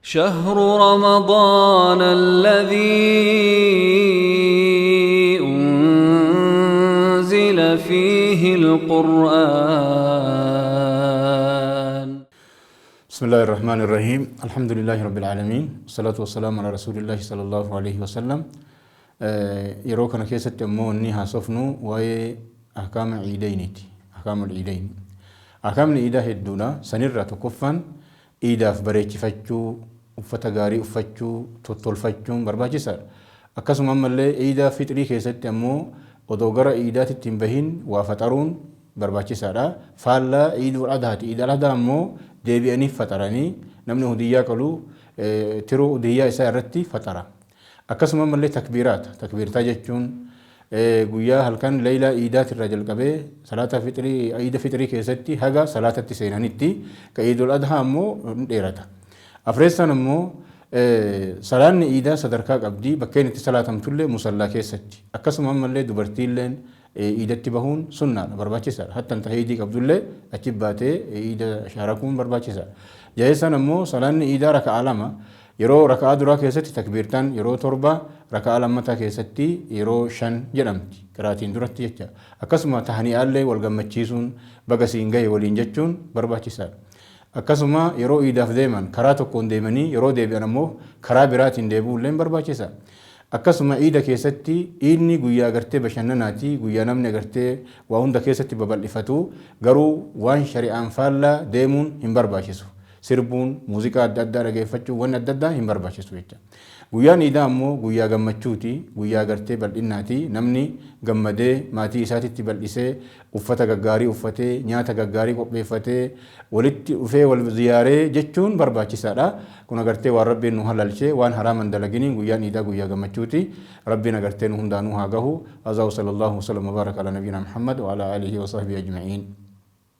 شهر رمضان الذي أنزل فيه القرآن. بسم الله الرحمن الرحيم. الحمد لله رب العالمين، والصلاة والسلام على رسول الله صلى الله عليه وسلم. يروكنا كيسة أمو أنها صفنو وهي أحكام عيدينيتي. أحكام العيدين، أحكام العيدة الدولا سنرة كفا عيدة فريتش فتشو وفتغاري وفتشو تطلفتشو برباجي سار. أكسم أما اللي عيدة فطري كيسة أمو ودوغر عيدات التنبهين وفترون برباجي سارا. فالا عيد الأضحى، عيد الأضحى أمو deebi'anii faxaranii namni hudiyyaa qalu tiruu hudiyyaa isaa irratti faxara. Akkasuma mallee takbiirtaa jechuun guyyaa halkan leeyilaa iidaat irraa jalqabee salaata fitrii iida fitrii keessatti haga salaatatti seenanitti ka iidul adhaa ammoo dheerata. Afreessan ammoo salaanni iidaa sadarkaa qabdi, bakkeen itti salaatamtullee musallaa keessatti. Akkasuma mallee dubartiilleen iidatti bahuun sunnaadha, barbaachisaadha. Hattan tahiidii qabdullee achi baatee iida shaarakuun barbaachisaadha. Jaheessan ammoo salaanni iidaa raka'aa lama, yeroo raka'aa duraa keessatti takbiirtaan yeroo torba, raka'aa lammataa keessatti yeroo 5 jedhamti qiraatiin duratti jecha. Akkasuma tahani'aallee wal gammachiisuun baga siin gahe waliin jechuun barbaachisaadha. Akkasuma yeroo iidaaf deeman karaa tokkoon deemanii yeroo deebi'an ammoo karaa biraatiin deebi'uullee barbaachisaadha. Akkasuma iida keessatti iidni guyyaa agartee bashannanaati, guyyaa namni agartee waa hunda keessatti babal'ifatu, garuu waan shari'aan faallaa deemuun hin barbaachisu. Sirbuun, muuziqaa adda addaa dhageeffachuun waan adda addaa hin barbaachisu jecha. Guyyaan iidaa ammoo guyyaa gammachuuti, guyyaa agartee bal'innaati. Namni gammadee maatii isaatitti bal'isee uffata gaggaarii uffatee nyaata gaggaarii qopheeffatee walitti dhufee wal ziyaaree jechuun barbaachisaadha. Kun agartee waan rabbiin nu halalchee waan haraaman dalaginiin guyyaan iidaa guyyaa gammachuuti. Rabbiin agartee nu hundaanuu haa gahu. Azaahu sallallahu wasallam wa baraka ala nabiyina Muhammad wa ala alihi wa sahbihi ajma'iin.